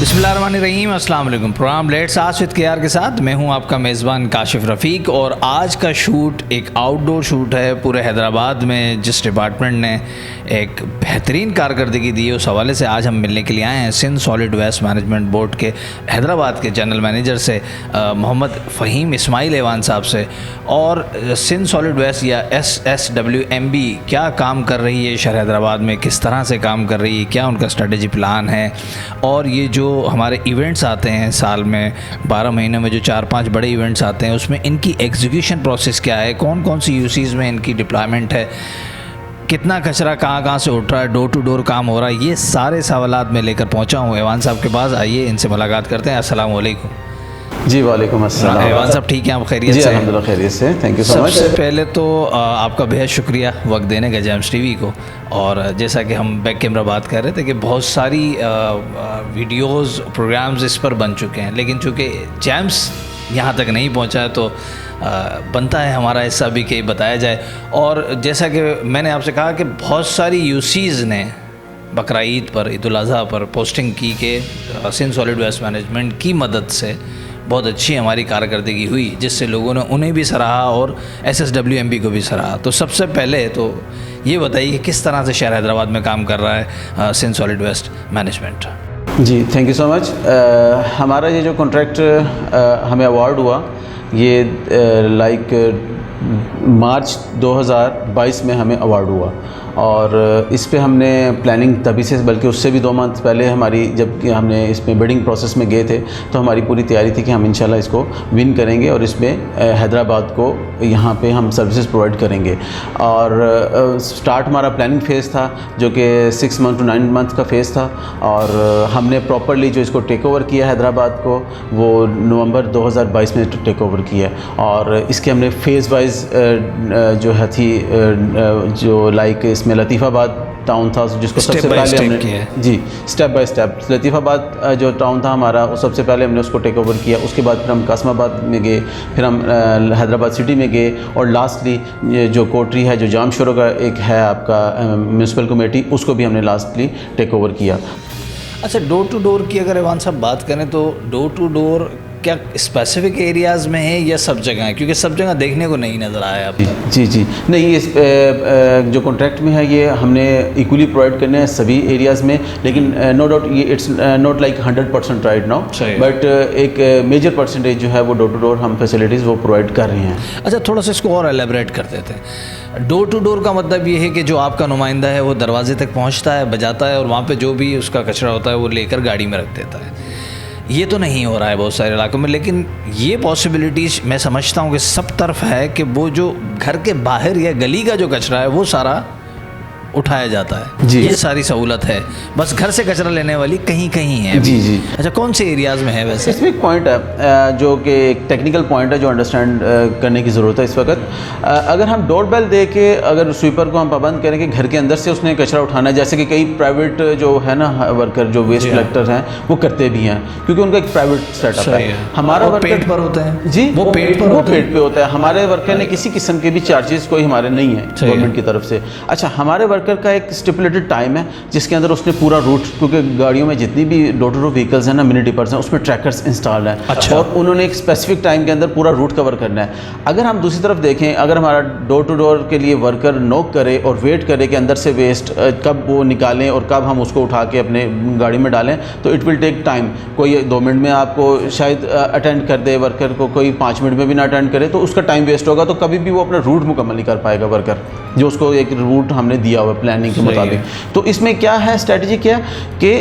बिस्मिल्लाहिर्रहमानिर्रहीम, अस्सलाम वालेकुम। Program let's ask with KR के साथ मैं हूं आपका मेज़बान काशिफ रफ़ीक और आज का शूट एक आउटडोर शूट है पूरे हैदराबाद में। जिस डिपार्टमेंट ने एक बेहतरीन कारकर्दगी दी है उस हवाले से आज हम मिलने के लिए आए हैं Sindh solid waste management board के हैदराबाद के जनरल मैनेजर से मोहम्मद फ़हीम इस्माइल ऐवान साहब से। और सिंध सॉलिड वेस्ट या SSWMB क्या काम कर रही है शहर हैदराबाद में, किस तरह से काम कर रही है, क्या उनका स्ट्रेटजी प्लान है, और ये जो हमारे इवेंट्स आते हैं साल में 12 महीने में जो 4-5 बड़े इवेंट्स आते हैं उसमें इनकी एग्जीक्यूशन प्रोसेस क्या है, कौन कौन सी यूसीज़ में इनकी डिप्लॉयमेंट है, कितना कचरा कहाँ से उठ रहा है, डोर टू डोर काम हो रहा है, ये सारे सवालात मैं लेकर पहुँचा हूँ ऐवान साहब के पास। आइए इनसे मुलाकात करते हैं। अस्सलाम वालेकुम। जी वालेकुम अस्सलाम। ऐवान साहब ठीक हैं, आप खैरियत से? अल्हम्दुलिल्लाह खैरियत से, थैंक यू सो मच। सबसे पहले तो आपका बेहद शुक्रिया वक्त देने का जेम्स टीवी को। और जैसा कि हम बैक कैमरा बात कर रहे थे कि बहुत सारी वीडियोस प्रोग्राम्स इस पर बन चुके हैं, लेकिन चूँकि जेम्स यहाँ तक नहीं पहुँचा है तो बनता है हमारा हिस्सा भी कि बताया जाए। और जैसा कि मैंने आपसे कहा कि बहुत सारी यूसीज़ ने बकरा ईद पर, ईद उल अज़हा पर पोस्टिंग की कि सिंध सॉलिड वेस्ट मैनेजमेंट की मदद से बहुत अच्छी हमारी कारकर्दगी हुई, जिससे लोगों ने उन्हें भी सराहा और SSWMB को भी सराहा। तो सबसे पहले तो ये बताइए कि किस तरह से शहर हैदराबाद में काम कर रहा है सिंध सॉलिड वेस्ट मैनेजमेंट। जी थैंक यू सो मच। हमारा ये जो कॉन्ट्रैक्ट हमें अवार्ड हुआ ये मार्च 2022 में हमें अवार्ड हुआ और इस पे हमने प्लानिंग तभी से, बल्कि उससे भी 2 मंथ पहले हमारी, जब हमने इसमें बिडिंग प्रोसेस में गए थे तो हमारी पूरी तैयारी थी कि हम इंशाल्लाह इसको विन करेंगे और इसमें हैदराबाद को यहाँ पे हम सर्विसेज प्रोवाइड करेंगे। और स्टार्ट हमारा प्लानिंग फ़ेज़ था जो कि 6 मंथ टू 9 मंथ का फ़ेज़ था और हमने प्रॉपरली जो इसको टेक ओवर किया हैदराबाद को वो नवंबर 2022 में टेक ओवर किया और इसके हमने फ़ेज़ वाइज जो है थी जो इसमें लतीफ़ाबाद टाउन था जिसको सबसे पहले हमने जी स्टेप बाय स्टेप लतीफ़ाबाद जो टाउन था हमारा वो सबसे पहले हमने उसको टेक ओवर किया। उसके बाद फिर हम कासमाबाद में गए, फिर हम हैदराबाद सिटी में गए और लास्टली जो कोटरी है जो जाम शोरों का एक है आपका म्यूनसिपल कमेटी, उसको भी हमने लास्टली टेक ओवर किया। अच्छा, डोर टू डोर की अगर ऐवान साहब बात करें तो डोर टू डोर क्या स्पेसिफिक एरियाज़ में है या सब जगह है, क्योंकि सब जगह देखने को नहीं नज़र आया अब तक? जी नहीं, इस जो कॉन्ट्रैक्ट में है ये हमने इक्वली प्रोवाइड करने हैं सभी एरियाज़ में, लेकिन नो डाउट ये it's not like 100% right now, but एक मेजर परसेंटेज जो है वो डोर टू डोर हम फैसिलिटीज़ वो प्रोवाइड कर रहे हैं। अच्छा, थोड़ा सा इसको और एलेबरेट कर देते हैं। डोर टू डोर का मतलब ये है कि जो आपका नुमाइंदा है वो दरवाजे तक पहुँचता है, बजाता है और वहाँ पर जो भी उसका कचरा होता है वो लेकर गाड़ी में रख देता है। ये तो नहीं हो रहा है बहुत सारे इलाकों में, लेकिन ये पॉसिबिलिटीज़ मैं समझता हूँ कि सब तरफ है कि वो जो घर के बाहर या गली का जो कचरा है वो सारा उठाया जाता है। जी, ये सारी सहूलत है, बस घर से कचरा लेने वाली कहीं कहीं है। जी। अच्छा, कौन से एरियाज़ में है वैसे? इसमें एक पॉइंट है जो कि एक टेक्निकल पॉइंट है जो अंडरस्टैंड करने की ज़रूरत है इस वक्त। अगर हम डोर बेल दे के अगर स्वीपर को हम पाबंद करें कि घर के अंदर से उसने कचरा उठाना है, जैसे कि कई प्राइवेट जो है ना वर्कर जो वेस्ट कलेक्टर हैं वो करते भी हैं क्योंकि उनका एक प्राइवेट सेटअप है। हमारा पेट पर होता है जी, वो पेट पे होता है। हमारे वर्कर ने किसी किस्म के भी चार्जेस कोई हमारे नहीं है गवर्नमेंट की तरफ से। अच्छा, हमारे वर्कर का एक स्टिपुलेटेड टाइम है जिसके अंदर उसने पूरा रूट, क्योंकि गाड़ियों में जितनी भी डोर टू डोर व्हीकल्स हैं ना, मिनी डिपर्स हैं, उसमें ट्रैकर्स इंस्टॉल्ड हैं। अच्छा। और उन्होंने एक स्पेसिफिक टाइम के अंदर पूरा रूट कवर करना है। अगर हम दूसरी तरफ देखें, अगर हमारा डोर टू डोर के लिए वर्कर नॉक करे और वेट करे कि अंदर से वेस्ट कब वो निकालें और कब हम उसको उठा के अपने गाड़ी में डालें, तो इट विल टेक टाइम। कोई 2 मिनट में आपको शायद अटेंड कर दे वर्कर को, कोई 5 मिनट में भी ना अटेंड करे तो उसका टाइम वेस्ट होगा, तो कभी भी वो अपना रूट मुकम्मल नहीं कर पाएगा वर्कर, जो उसको एक रूट हमने दिया हुआ प्लानिंग के मुताबिक। तो इसमें क्या है स्ट्रेटजी, क्या कि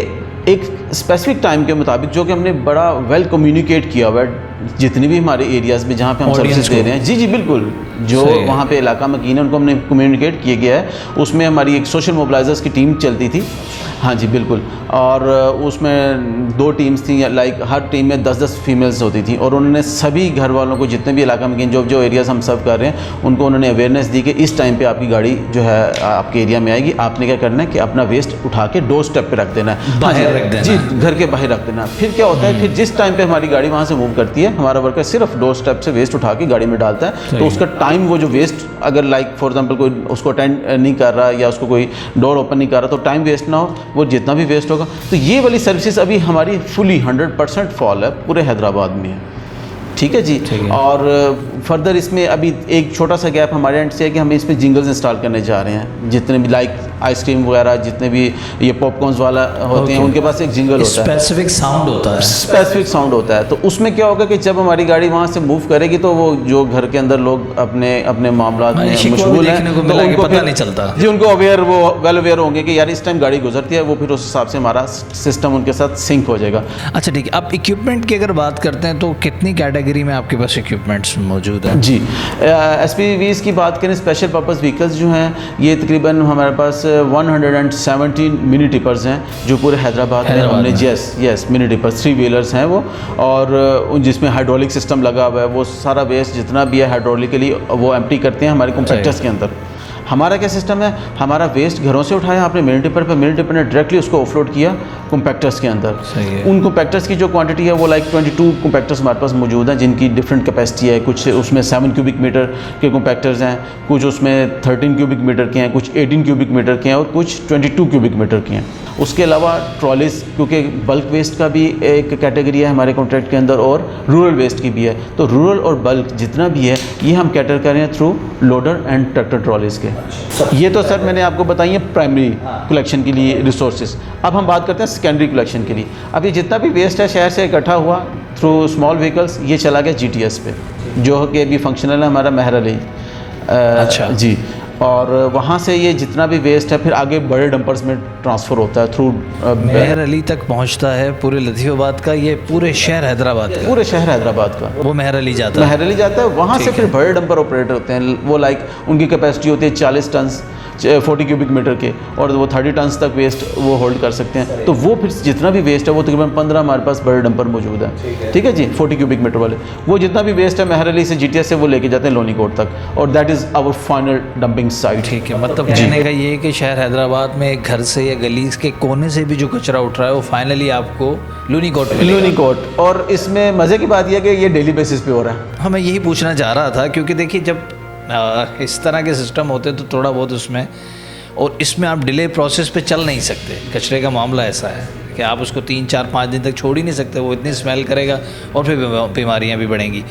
एक स्पेसिफिक टाइम के मुताबिक जो कि हमने बड़ा वेल कम्युनिकेट किया हुआ है जितनी भी हमारे एरियाज़ में जहाँ पे हम सर्विसेज दे रहे हैं। जी बिल्कुल, जो वहाँ पे इलाका मकीन है उनको हमने कम्युनिकेट किया गया है। उसमें हमारी एक सोशल मोबिलाइजर्स की टीम चलती थी। हाँ जी बिल्कुल, और उसमें 2 टीम्स थी, लाइक हर टीम में 10-10 फीमेल्स होती थी और उन्होंने सभी घर वालों को, जितने भी इलाका में जो एरियाज़ हम सर्व कर रहे हैं, उनको उन्होंने अवेयरनेस दी कि इस टाइम पे आपकी गाड़ी जो है आपके एरिया में आएगी, आपने क्या करना है कि अपना वेस्ट उठा के डोर स्टेप पे रख देना है, बाहर रख देना। जी, घर के बाहर रख देना। फिर क्या होता है, फिर जिस टाइम पे हमारी गाड़ी वहाँ से मूव करती है हमारा वर्कर सिर्फ डोर स्टेप से वेस्ट उठा के गाड़ी में डालता है, तो उसका टाइम वो जो वेस्ट अगर लाइक फॉर एग्जांपल कोई उसको अटेंड नहीं कर रहा या उसको कोई डोर ओपन नहीं कर रहा, तो टाइम वेस्ट ना हो, वो जितना भी वेस्ट होगा। तो ये वाली सर्विसेज अभी हमारी फुली 100% फॉल है, पूरे हैदराबाद में है। ठीक है जी। और फर्दर इसमें अभी एक छोटा सा गैप हमारे एंड से है कि हम इसमें जिंगल्स इंस्टॉल करने जा रहे हैं। जितने भी लाइक आइसक्रीम वगैरह जितने भी ये पॉपकॉर्न्स वाला होते हैं उनके पास एक जिंगल होता है, स्पेसिफिक साउंड होता है, स्पेसिफिक साउंड होता है। तो उसमें क्या होगा कि जब हमारी गाड़ी वहाँ से मूव करेगी तो वो जो घर के अंदर लोग अपने अपने मामला में मशगूल हैं तो उनको पता नहीं चलता जी, उनको अवेयर वो वेल अवेयर होंगे कि यार इस टाइम गाड़ी गुजरती है, वो फिर उस हिसाब से हमारा सिस्टम उनके साथ सिंक हो जाएगा। अच्छा ठीक है, अब इक्विपमेंट की अगर बात करते हैं तो कितनी कैटेगरी में आपके पास इक्विपमेंट्स मौजूद है? जी, SPVs की बात करें, स्पेशल पर्पस व्हीकल्स जो हैं ये तकरीबन हमारे पास 117 मिनी टिपर्स हैं जो पूरे हैदराबाद में हमने यस मिनी टिपर्स 3 व्हीलर्स हैं वो, और जिसमें हाइड्रोलिक सिस्टम लगा हुआ है। वो सारा वेस्ट जितना भी है हाइड्रोलिकली वो एम्प्टी करते हैं हमारे कॉम्पैक्टर्स के अंदर। हमारा क्या सिस्टम है, हमारा वेस्ट घरों से उठाया आपने मिनी टिपर पर, मिनी टिपर ने डायरेक्टली उसको ऑफलोड किया कॉम्पैक्टर्स के अंदर। उन कॉम्पैक्टर्स की जो क्वांटिटी है वो लाइक 22 कॉम्पैक्टर्स हमारे पास मौजूद हैं जिनकी डिफरेंट कैपेसिटी है। कुछ उसमें 7 क्यूबिक मीटर के कॉम्पैक्टर्स हैं, कुछ उसमें 13 क्यूबिक मीटर के हैं, कुछ 18 क्यूबिक मीटर के हैं और कुछ 22 क्यूबिक मीटर के हैं। उसके अलावा ट्रॉलीज, क्योंकि बल्क वेस्ट का भी एक कैटेगरी है हमारे कॉन्ट्रैक्ट के अंदर और रूरल वेस्ट की भी है। तो रूरल और बल्क जितना भी है ये हम कैटर कर रहे हैं through loader and tractor trolleys के। ये तो सर मैंने आपको बताई है प्राइमरी कलेक्शन के लिए रिसोर्सेज। अब हम बात करते हैं सेकेंडरी कलेक्शन के लिए। अब ये जितना भी वेस्ट है शहर से इकट्ठा हुआ थ्रू स्मॉल व्हीकल्स, ये चला गया GTS पे, जो कि अभी फंक्शनल है हमारा मेहर अली। अच्छा जी, और वहाँ से ये जितना भी वेस्ट है फिर आगे बड़े डंपर्स में ट्रांसफ़र होता है थ्रू मेहर अली तक पहुँचता है पूरे लतीफ़ाबाद का, ये पूरे शहर हैदराबाद का, पूरे शहर हैदराबाद का वो मेहर अली जाता है। मेहर अली जाता है, वहाँ से फिर बड़े डंपर ऑपरेटर होते हैं। वो लाइक उनकी कैपेसिटी होती है 40 टन 40 क्यूबिक मीटर के, और वो 30 टन तक वेस्ट वो होल्ड कर सकते हैं। तो वो फिर जितना भी वेस्ट है वो तकरीबन 15 हमारे पास बड़े डंपर मौजूद है। ठीक है जी, 40 क्यूबिक मीटर वाले वो जितना भी वेस्ट है मेहर अली से GTS से वो लेके जाते हैं लोनी कोट तक, और that is our final dumping site. ठीक है, मतलब कहने का ये है कि शहर हैदराबाद में एक घर से या गली के कोने से भी जो कचरा उठ रहा है वो फाइनली आपको लोनी कोट मिलेगा। लोनी कोट, और इसमें मज़े की बात यह है कि ये डेली बेसिस पे हो रहा है। हाँ, मैं यही पूछना चाह रहा था क्योंकि देखिए जब इस तरह के सिस्टम होते तो थोड़ा बहुत उसमें, और इसमें आप डिले प्रोसेस पे चल नहीं सकते। कचरे का मामला ऐसा है कि आप उसको 3, 4, 5 दिन तक छोड़ ही नहीं सकते, वो इतनी स्मेल करेगा और फिर बीमारियां भी बढ़ेंगी।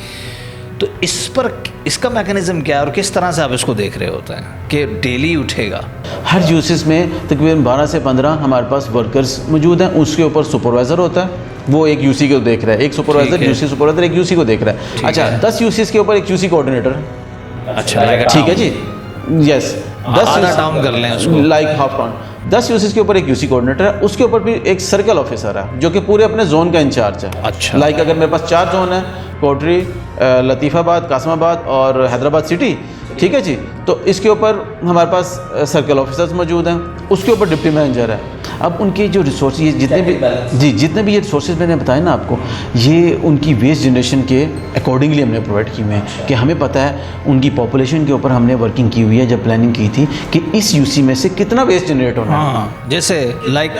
तो इस पर इसका मैकेनिज़्म क्या है और किस तरह से आप इसको देख रहे होते हैं कि डेली उठेगा? हर यूसेस में तकरीबन 12 से 15 हमारे पास वर्कर्स मौजूद हैं। उसके ऊपर सुपरवाइज़र होता है, वो एक यूसी को देख रहा है, एक सुपरवाइज़र यूसी सुपरवाइज़र एक यूसी को देख रहा है। अच्छा, 10 यूसीस के ऊपर एक यूसी कोऑर्डिनेटर। अच्छा, ठीक है जी, यस, 10 आधा टाउन कर लें उसको, लाइक हाफ टाउन। 10 यूसीस के ऊपर एक यूसी कोऑर्डिनेटर है, उसके ऊपर भी एक सर्कल ऑफिसर है जो कि पूरे अपने जोन का इंचार्ज है। अच्छा, लाइक अगर मेरे पास 4 जोन है, कोटरी, लतीफ़ाबाद, कासमाबाद और हैदराबाद सिटी, ठीक है जी, तो इसके ऊपर हमारे पास सर्कल ऑफिसर्स मौजूद हैं, उसके ऊपर डिप्टी मैनेजर है। अब उनके जो रिसोर्स जितने भी ये रिसोर्सेज मैंने बताए ना आपको, ये उनकी वेस्ट जनरेशन के अकॉर्डिंगली हमने प्रोवाइड किए हुए हैं कि हमें पता है उनकी पॉपुलेशन के ऊपर हमने वर्किंग की हुई है जब प्लानिंग की थी कि इस यूसी में से कितना वेस्ट जनरेट होना है। हाँ, जैसे लाइक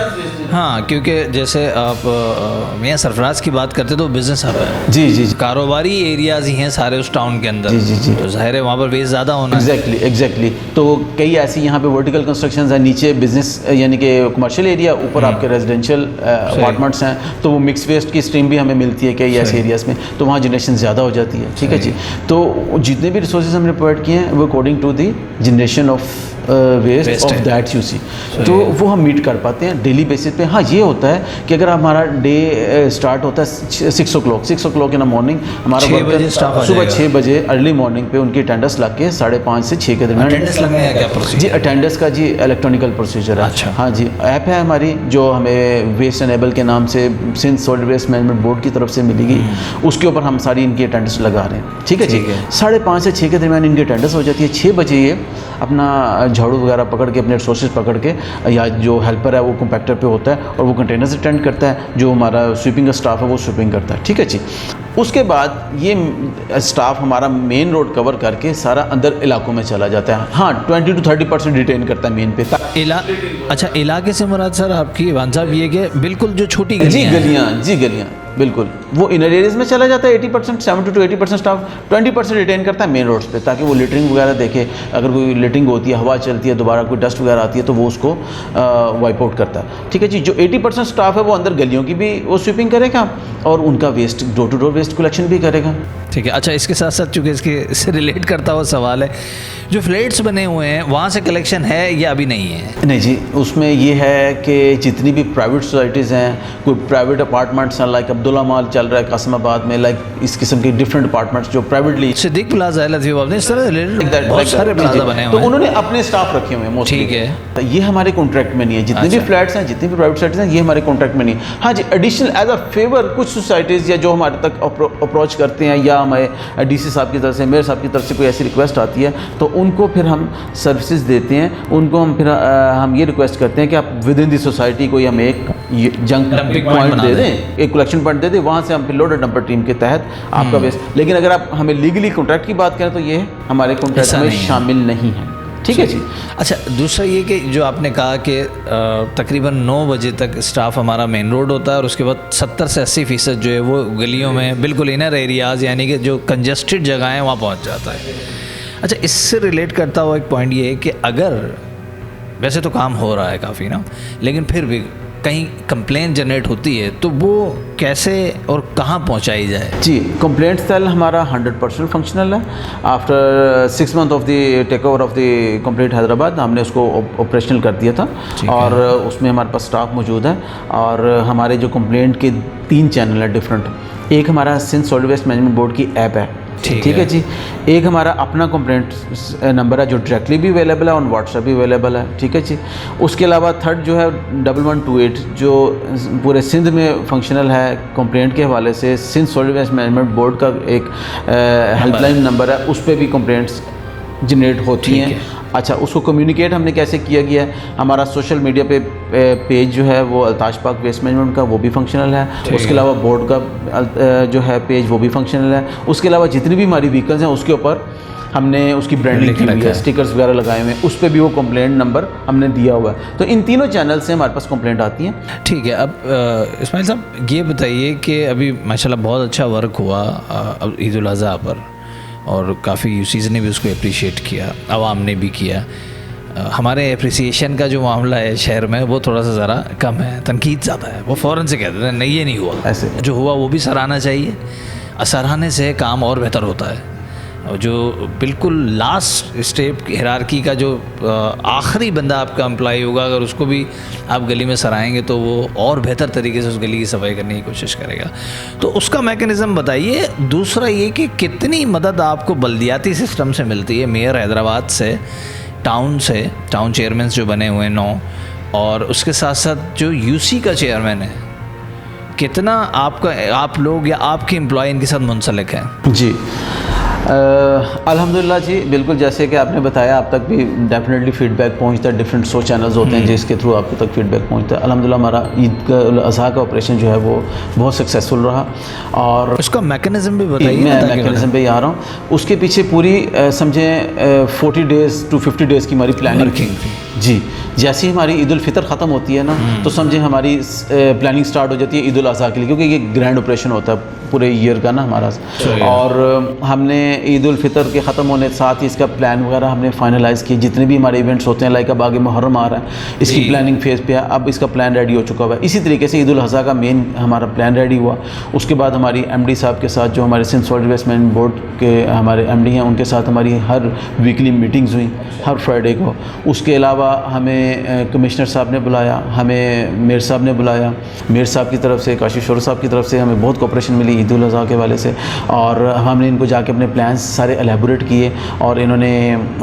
हाँ, क्योंकि जैसे आप मियाँ सरफराज की बात करते तो बिजनेस हब है। जी जी, कारोबारी एरियाज ही हैं सारे उस टाउन के अंदर। जी जी जी, तो जाहिर है वहाँ पर वेस्ट ज़्यादा होना। एग्जैक्टली। तो कई ऐसी यहाँ पे वर्टिकल कंस्ट्रक्शंस हैं, नीचे बिजनेस यानी कि कमर्शियल एरिया, ऊपर आपके रेजिडेंशियल अपार्टमेंट्स हैं, तो वो मिक्स वेस्ट की स्ट्रीम भी हमें मिलती है कई ऐसे एरियाज़ में, तो वहाँ जनरेशन ज़्यादा हो जाती है। ठीक है जी, तो जितने भी रिसोर्सेज हमने प्रोवाइड किए हैं वो according to the generation of waste of that UC, तो वो हम मीट कर पाते हैं डेली बेसिस पे। हाँ, ये होता है कि अगर हमारा डे स्टार्ट होता है 6 o'clock इन द मॉर्निंग, हमारा सुबह 6 बजे अर्ली मॉर्निंग पे उनकी अटेंडेंस लग के 5:30 से 6 के दरमियान अटेंडेंस लगने का क्या प्रोसीजर? जी, अटेंडेंस का जी इलेक्ट्रॉनिकल प्रोसीजर है। अच्छा, हाँ जी, ऐप है हमारी जो हमें वेस्ट एनेबल के नाम से Sindh solid waste management board की तरफ से मिलेगी, उसके ऊपर हम सारी इनकी अटेंडेंस लगा रहे हैं। ठीक है जी, 5:30 से 6 के दरमियान इनकी अटेंडेंस हो जाती है। 6 बजे ये अपना झाड़ू वगैरह पकड़ के, अपने रिसोर्सेज पकड़ के, या जो हेल्पर है वो कॉम्पैक्टर पे होता है और वो कंटेनर्स अटेंड करता है, जो हमारा स्वीपिंग का स्टाफ है वो स्वीपिंग करता है। ठीक है जी, उसके बाद ये स्टाफ हमारा मेन रोड कवर करके सारा अंदर इलाकों में चला जाता है। हाँ, 20 to 30% रिटेन करता है मेन पे। अच्छा, इलाके से मुराद सर आपकी वान साहब ये कि बिल्कुल जो छोटी गलियाँ बिल्कुल, वो इनर एरियाज में चला जाता है। 80%, 70 to 80% स्टाफ 20% रिटेन करता है मेन रोड्स पे, ताकि वो लिटरिंग वगैरह देखे। अगर कोई लिटरिंग होती है, हवा चलती है, दोबारा कोई डस्ट वगैरह आती है तो वो उसको वाइप आउट करता है। ठीक है जी। जो 80% स्टाफ है वो अंदर गलियों की भी वो स्वीपिंग करेगा और उनका waste, door to door waste collection भी करेगा। ठीक है। अच्छा, इसके साथ साथ चूँकि इससे रिलेट करता हुआ सवाल है, जो फ्लैट्स बने हुए हैं वहाँ से कलेक्शन है या अभी नहीं है? नहीं जी, उसमें ये है कि जितनी भी प्राइवेट सोसाइटीज़ हैं, कोई प्राइवेट अपार्टमेंट्स हैं, लाइक अब्दुल्ला मॉल चल रहा है कासिमाबाद में, लाइक इस किस्म के डिफरेंट अपार्टमेंट्स जो प्राइवेटली, सिद्दीक प्लाजा है, लतीफ़ बाब ने इस तरह रिलेटेड बहुत सारे प्लाजा बने हुए तो हैं। उन्होंने अपने स्टाफ रखे हुए हैं मोस्टली। ठीक है। ये हमारे कॉन्ट्रैक्ट में नहीं है। जितने भी फ्लैट्स हैं, जितनी भी प्राइवेट सोसाइटीज़ हैं, ये हमारे कॉन्ट्रैक्ट में नहीं है। हाँ जी, एडिशनल एज अ फेवर कुछ सोसाइटीज़ या जो हमारे तक अप्रोच करते हैं, या हमारे डीसी साहब की तरफ से, मेयर साहब की तरफ से कोई ऐसी रिक्वेस्ट आती है तो उनको फिर हम सर्विसेज देते हैं। उनको हम फिर हम ये रिक्वेस्ट करते हैं कि आप विद इन दी सोसाइटी कोई हम एक जंक पॉइंट दे दें, एक कलेक्शन पॉइंट दे दें, वहाँ से हम फिर लोडर डंपर टीम के तहत आपका वेस्ट। लेकिन अगर आप हमें लीगली कॉन्ट्रैक्ट की बात करें तो ये हमारे कॉन्ट्रैक्ट में शामिल नहीं है। ठीक है जी। अच्छा, दूसरा ये कि जो आपने कहा कि तकरीबन 9 बजे तक स्टाफ हमारा मेन रोड होता है और उसके बाद 70 से 80% जो है वो गलियों में बिल्कुल इनर एरियाज़, यानी कि जो कंजस्टेड जगह हैं वहाँ पहुँच जाता है। अच्छा, इससे रिलेट करता हुआ एक पॉइंट ये है कि अगर वैसे तो काम हो रहा है काफ़ी ना, लेकिन फिर भी कहीं कंप्लेंट जनरेट होती है तो वो कैसे और कहाँ पहुँचाई जाए? जी, कंप्लेंट सेल हमारा 100% फंक्शनल है। After 6 month of the take over of the complaint Hyderabad हमने उसको ऑपरेशनल कर दिया था और उसमें हमारे पास स्टाफ मौजूद है। और हमारे जो कंप्लेंट के 3 चैनल है डिफरेंट। एक हमारा Sindh solid waste management board की ऐप है, ठीक है जी। एक हमारा अपना कंप्लेंट नंबर है जो डायरेक्टली भी अवेलेबल है और व्हाट्सएप भी अवेलेबल है, ठीक है जी। उसके अलावा थर्ड जो है 1128 जो पूरे सिंध में फंक्शनल है कंप्लेंट के हवाले से। Sindh solid waste management board का एक हेल्पलाइन नंबर है, उस पर भी कंप्लेंट्स जनरेट होती हैं। अच्छा, उसको कम्युनिकेट हमने कैसे किया गया है, हमारा सोशल मीडिया पे पेज जो है वो अल्ताश पाक वेस्ट मैनेजमेंट का वो भी फंक्शनल है। उसके अलावा बोर्ड का जो है पेज वो भी फंक्शनल है। उसके अलावा जितनी भी हमारी व्हीकल्स हैं उसके ऊपर हमने उसकी ब्रांडिंग की हुई है, स्टिकर्स वगैरह लगाए हुए हैं, उस पर भी वो कंप्लेंट नंबर हमने दिया हुआ है। तो इन तीनों चैनल से हमारे पास कंप्लेंट आती हैं। ठीक है। अब इस्माइल साहब ये बताइए कि अभी माशाल्लाह बहुत अच्छा वर्क हुआ ईद उल अज़हा पर, और काफ़ी यूसीज़ ने भी उसको अप्रिशिएट किया, आवाम ने भी किया। हमारे अप्रिसिएशन का जो मामला है शहर में वो थोड़ा सा ज़रा कम है, तनकीद ज़्यादा है। वो फ़ौरन से कहते हैं नहीं ये नहीं हुआ, ऐसे जो हुआ वो भी सराहना चाहिए। सराहने से काम और बेहतर होता है। और जो बिल्कुल लास्ट स्टेप हिरार्की का जो आखिरी बंदा आपका एम्प्लॉय होगा, अगर उसको भी आप गली में सराएंगे तो वो और बेहतर तरीके से उस गली की सफाई करने की कोशिश करेगा। तो उसका मैकेनिज़्म बताइए। दूसरा ये कि कितनी मदद आपको बल्दियाती सिस्टम से मिलती है, मेयर हैदराबाद से, टाउन चेयरमैन जो बने हुए हैं 9, और उसके साथ साथ जो यूसी का चेयरमैन है, कितना आप लोग या आपके एम्प्लॉय इनके साथ मुंसलिक हैं? जी अल्हम्दुलिल्लाह जी, बिल्कुल जैसे कि आपने बताया, आप तक भी डेफिनेटली फीडबैक पहुंचता है। डिफरेंट 100 चैनल्स होते हैं जिसके थ्रू आपको तक फीडबैक पहुंचता है। अल्हम्दुलिल्लाह हमारा ईद अज़हा का ऑपरेशन जो है वो बहुत सक्सेसफुल रहा। और उसका मैकेनिज़्म भी बताइए। मैं मैकेनिज़्म पे आ रहा हूँ। उसके पीछे पूरी समझें 40 डेज़ टू 50 डेज़ की हमारी प्लानिंग थी जी। जैसे ही हमारी ईद उल फितर ख़त्म होती है ना, तो समझें हमारी प्लानिंग स्टार्ट हो जाती है ईद उल अज़हा के लिए, क्योंकि ये ग्रैंड ऑपरेशन होता है पूरे ईयर का ना हमारा। और हमने ईद उल फितर के ख़त्म होने के साथ ही इसका प्लान वगैरह हमने फाइनलाइज़ किए। जितने भी हमारे इवेंट्स होते हैं, लाइक अब आगे मुहर्रम आ रहा है, इसकी प्लानिंग फेज़ पे है, अब इसका प्लान रेडी हो चुका हुआ है। इसी तरीके से ईद उल अज़हा का मेन हमारा प्लान रेडी हुआ। उसके बाद हमारी एमडी साहब के साथ, जो हमारे Sindh solid waste management board के हमारे एमडी हैं, उनके साथ हमारी हर वीकली मीटिंग्स हुई हर फ्राइडे को। उसके अलावा हमें कमिश्नर साहब ने बुलाया, हमें मेयर साहब ने बुलाया। मेयर साहब की तरफ से, काशिफ शोर साहब की तरफ से हमें बहुत कोऑपरेशन मिली ईद उल अज़हा के वाले से। और हमने इनको जाके अपने प्लान्स सारे एलेबोरेट किए और इन्होंने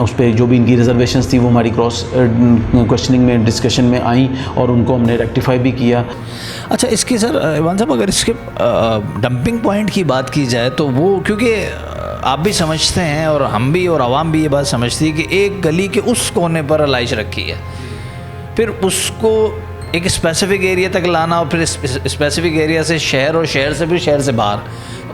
उस पर जो भी इनकी रिजर्वेशंस थी वो हमारी क्रॉस क्वेश्चनिंग में, डिस्कशन में आई, और उनको हमने रेक्टिफाई भी किया। अच्छा, इसकी सर इवान साहब अगर इसके डंपिंग पॉइंट की बात की जाए तो वो, क्योंकि आप भी समझते हैं और हम भी और आवाम भी ये बात समझती है कि एक गली के उस कोने पर लाइश रखी है, फिर उसको एक स्पेसिफिक एरिया तक लाना और फिर स्पेसिफिक एरिया से शहर, और शहर से फिर शहर से बाहर,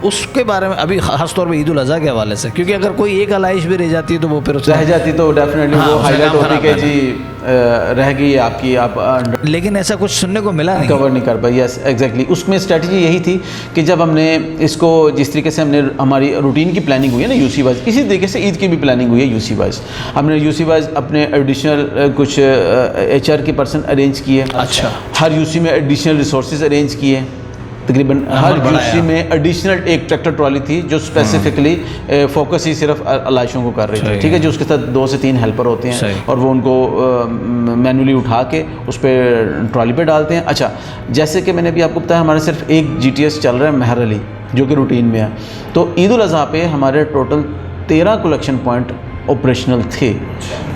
उसके बारे में अभी खास तौर पे ईद उल अज़हा के हवाले से, क्योंकि अगर कोई एक आलाइश भी रह जाती है तो वो फिर रह जाती तो डेफिनेटली वो हाईलाइट होती कि जी रह गई आपकी, आप लेकिन ऐसा कुछ सुनने को मिला नहीं, कवर नहीं कर पाई। यस एग्जैक्टली, उसमें स्ट्रेटजी यही थी कि जब हमने इसको जिस तरीके से हमने हमारी रूटीन की प्लानिंग हुई है ना यूसी वाइज, इसी तरीके से ईद की भी प्लानिंग हुई है यूसी वाइज। हमने यूसी वाइज अपने एडिशनल कुछ HR के पर्सन अरेंज किए। अच्छा। हर यूसी में एडिशनल रिसोर्सेज अरेंज किए। तकरीबन हर यूसी में एडिशनल एक ट्रैक्टर ट्रॉली थी जो स्पेसिफिकली फोकस ही सिर्फ अलाइशों को कर रही थी, ठीक है, जो उसके साथ 2 से 3 हेल्पर होते हैं और वो उनको मैनुअली उठा के उस पर ट्रॉली पे डालते हैं। अच्छा, जैसे कि मैंने अभी आपको बताया हमारा सिर्फ एक GTS चल रहा है मेहर अली जो कि रूटीन में है, तो ईद उल अज़हा पे हमारे टोटल 13 कलेक्शन पॉइंट ऑपरेशनल थे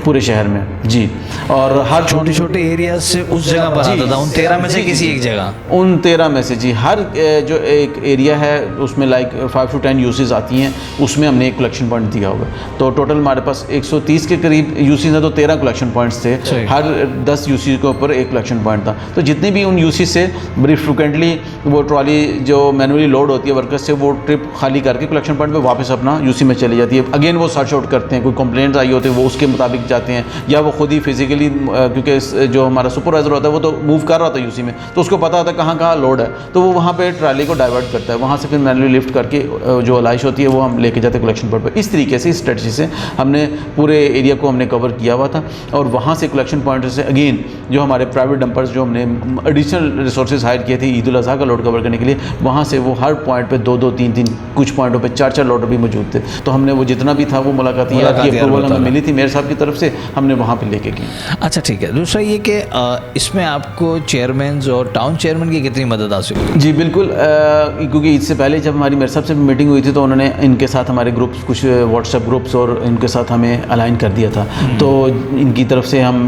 पूरे शहर में जी, और हर छोटे छोटे एरिया से उस जगह पर आता था, उन 13 में से किसी एक जगह, उन 13 में से जी, हर जो एक एरिया है उसमें लाइक 5 to 10 यूसीज आती हैं, उसमें हमने एक कलेक्शन पॉइंट दिया होगा। तो टोटल हमारे पास 130 के करीब यूसीज हैं, तो 13 कलेक्शन पॉइंट्स थे, हर 10 यूसी के ऊपर एक कलेक्शन पॉइंट था। तो जितने भी उन यूसी से बड़ी फ्रिक्वेंटली वो ट्रॉली जो मैनुअली लोड होती है वर्कर्स से, वो ट्रिप खाली करके कलेक्शन पॉइंट पर वापस अपना यूसी में चली जाती है। अगेन वो सर्च आउट करते हैं, कोई कंप्लेंट्स आई होती है वो उसके मुताबिक जाते हैं, या वो खुद ही फिजिकली, क्योंकि जो हमारा सुपरवाइजर होता है वो तो मूव कर रहा था यूसी में, तो उसको पता होता है कहाँ कहाँ लोड है, तो वो वहाँ पे ट्राली को डाइवर्ट करता है, वहाँ से फिर मैनुअली लिफ्ट करके जो अलाइश होती है वो हम लेके जाते हैं कलेक्शन पॉइंट पर। इस तरीके से, इस स्ट्रेटजी से हमने पूरे एरिया को हमने कवर किया हुआ था। और वहाँ से कलेक्शन पॉइंट से अगेन जो हमारे प्राइवेट डंपर्स जो हमने एडिशनल रिसोर्सेज हायर किए थे ईद उल अज़हा का लोड कवर करने के लिए, वहाँ से वो हर पॉइंट पर 2-2, 3-3, कुछ पॉइंटों पर 4-4 लोडर भी मौजूद थे। तो हमने वो जितना भी था वो मुलाकाती अप्रूवल हमें मिली थी मेयर साहब की तरफ से, हमने वहाँ पे लेके की। अच्छा, ठीक है। दूसरा ये कि इसमें आपको चेयरमैन और टाउन चेयरमैन की कितनी मदद हासिल हुई? जी बिल्कुल, क्योंकि इससे पहले जब हमारी मेयर साहब से मीटिंग हुई थी तो उन्होंने इनके साथ हमारे ग्रुप्स, कुछ व्हाट्सएप ग्रुप्स और इनके साथ हमें अलाइन कर दिया था। तो इनकी तरफ से हम,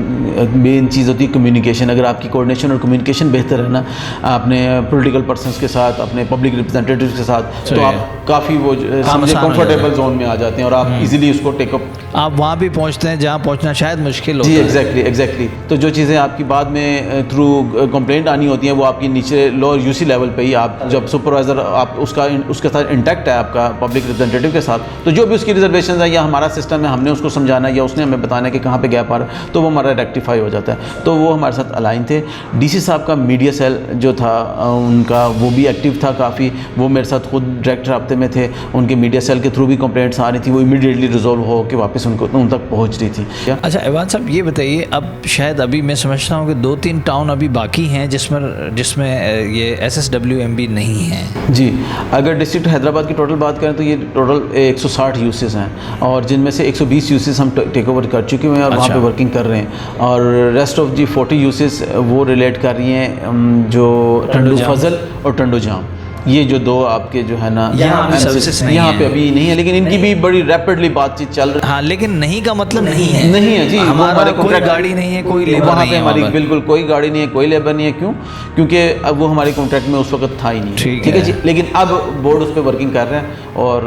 मेन चीज़ होती है कम्युनिकेशन। अगर आपकी कोऑर्डिनेशन और कम्युनिकेशन बेहतर है ना अपने पॉलिटिकल पर्सनस के साथ, अपने पब्लिक रिप्रेजेंटेटिव्स के साथ, तो आप काफ़ी वो समझे कंफर्टेबल जोन में आ जाते हैं और आप इजीली उसको टेकअप, आप वहाँ भी पहुँचते हैं जहाँ पहुँचना शायद मुश्किल होता है। जी, एग्जैक्टली। तो जो चीज़ें आपकी बाद में थ्रू कंप्लेंट आनी होती हैं वो आपकी नीचे लो यूसी लेवल पे ही, आप जब सुपरवाइज़र आप उसके साथ इंटैक्ट है आपका पब्लिक रिप्रेजेंटेटिव के साथ, तो जो भी उसकी रिजर्वेशन है या हमारा सिस्टम है, हमने उसको समझाना है या उसने हमें बताना है कि कहाँ पे गैप आ रहा है, तो वो हमारा रेक्टिफाई हो जाता है। तो वो हमारे साथ अलाइन थे। DC साहब का मीडिया सेल जो था उनका, वो भी एक्टिव था काफ़ी, वो मेरे साथ खुद डायरेक्ट राब्ते में थे। उनके मीडिया सेल के थ्रू भी कंप्लेंट्स आ रही थी, वो इमीडिएटली रिजॉल्व हो के वापस उन तक पहुँच रही थी। अच्छा एवान साहब, ये बताइए, अब शायद अभी मैं समझता हूँ कि 2-3 टाउन अभी बाकी हैं जिसमें ये SSWMB नहीं है जी। अगर डिस्ट्रिक्ट हैदराबाद की टोटल बात करें तो ये टोटल 160 यूसेस हैं, और जिनमें से 120 यूसेस हम टेक ओवर कर चुके हैं और वहाँ पे वर्किंग कर रहे हैं, और रेस्ट ऑफ जी 40 यूसेस वो रिलेट कर रही हैं जो टंडू फजल और टंडू जाम, ये जो 2 आपके जो है ना यहाँ पे अभी नहीं है, लेकिन इनकी भी बड़ी रैपिडली बातचीत चल रही है। हाँ, लेकिन नहीं का मतलब नहीं है जी, हमारे कोई गाड़ी नहीं है, कोई लेबर नहीं है, हमारी बिल्कुल कोई गाड़ी नहीं है, कोई लेबर नहीं है। क्यों? क्योंकि अब वो हमारे कॉन्ट्रैक्ट में उस वक्त था ही नहीं। ठीक है जी, लेकिन अब बोर्ड उस पर वर्किंग कर रहे हैं, और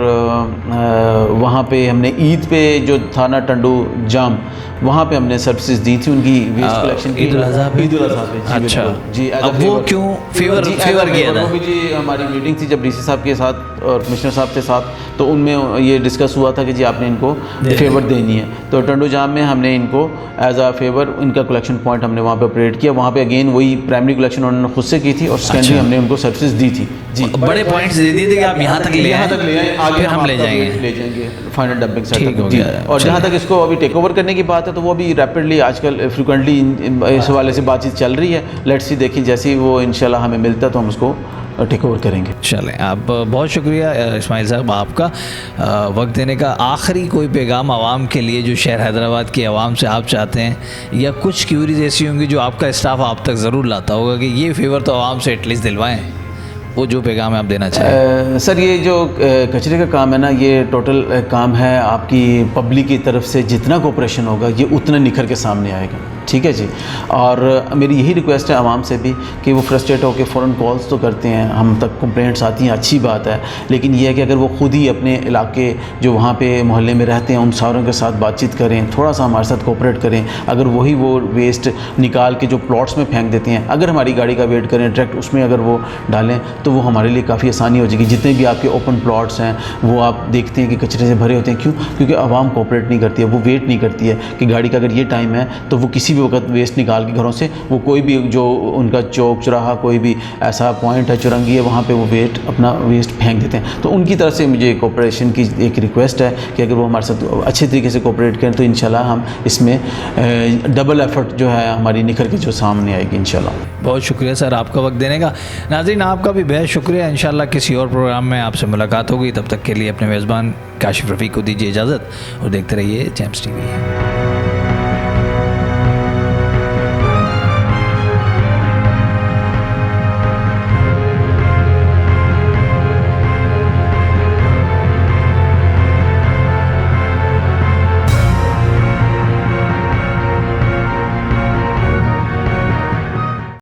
वहाँ पे हमने ईद पे जो था ना टंडू जाम, वहाँ पे हमने सर्विसेज दी थी उनकी वेस्ट कलेक्शन की, ईद उल अज़हा पे। अच्छा जी, अब वो क्यों फेवर किया था? वो भी जी हमारी मीटिंग थी जब DC साहब के साथ और कमिश्नर साहब के साथ, तो उनमें ये डिस्कस हुआ था कि जी आपने इनको फेवर देनी है। तो टंडू जाम में हमने इनको एज आ फेवर इनका कलेक्शन पॉइंट हमने वहाँ पे ऑपरेट किया। वहाँ पे अगेन वही प्राइमरी कलेक्शन उन्होंने खुद से की थी और सेकेंडरी हमने उनको सर्विसेज दी थी जी। बड़े पॉइंट्स दे दिए थे कि आप यहाँ तक ले आए, आगे हम ले जाएंगे फाइनल डंपिंग सेट जी। और जहाँ तक इसको अभी टेक ओवर करने की बात है तो वो अभी रैपिडली आजकल फ्रिक्वेंटली इस हवाले से बातचीत चल रही है। लेट्स सी, देखिए जैसे ही वो इंशाल्लाह हमें मिलता है तो हम उसको टेक ओवर करेंगे। चलें, आप बहुत शुक्रिया इस्माइल साहब आपका वक्त देने का। आखिरी कोई पैगाम आवाम के लिए जो शहर हैदराबाद की आवाम से आप चाहते हैं, या कुछ क्यूरीज ऐसी होंगी जो आपका स्टाफ आप तक ज़रूर लाता होगा कि ये फेवर तो आवाम से एटलीस्ट दिलवाएं, वो जो पैगाम आप देना चाहें? सर, ये जो कचरे का काम है ना, ये टोटल काम है आपकी पब्लिक की तरफ से जितना कोऑपरेशन होगा ये उतना निखर के सामने आएगा। ठीक है जी। और मेरी यही रिक्वेस्ट है आवाम से भी कि वो फ्रस्ट्रेट होकर फ़ौरन कॉल्स तो करते हैं, हम तक कंप्लेंट्स आती हैं, अच्छी बात है, लेकिन ये है कि अगर वो खुद ही अपने इलाके जो वहाँ पे मोहल्ले में रहते हैं उन सारों के साथ बातचीत करें, थोड़ा सा हमारे साथ कोऑपरेट करें। अगर वही वो वेस्ट निकाल के जो प्लॉट्स में फेंक देते हैं, अगर हमारी गाड़ी का वेट करें डायरेक्ट उसमें अगर वो डालें तो वो हमारे लिए काफ़ी आसानी हो जाएगी। जितने भी आपके ओपन प्लॉट्स हैं वो आप देखते हैं कि कचरे से भरे होते हैं, क्यों? क्योंकि आवाम कोऑपरेट नहीं करती है, वो वेट नहीं करती है कि गाड़ी का अगर ये टाइम है तो वो किसी भी वक्त वेस्ट निकाल के घरों से वो कोई भी जो उनका चौक चौराहा कोई भी ऐसा पॉइंट है, चुरंगी है, वहाँ पे वो अपना वेस्ट फेंक देते हैं। तो उनकी तरफ से मुझे कोऑपरेशन की एक रिक्वेस्ट है कि अगर वो हमारे साथ अच्छे तरीके से कोऑपरेट करें तो इंशाल्लाह हम इसमें डबल एफर्ट जो है हमारी निखर के जो सामने आएगी इंशाल्लाह। बहुत शुक्रिया सर आपका वक्त देने का। नाज़रीन आपका भी बेहद शुक्रिया। इंशाल्लाह किसी और प्रोग्राम में आपसे मुलाकात होगी। तब तक के लिए अपने मेज़बान काशिफ रफ़ीक को दीजिए इजाज़त और देखते रहिए जेम्स टीवी।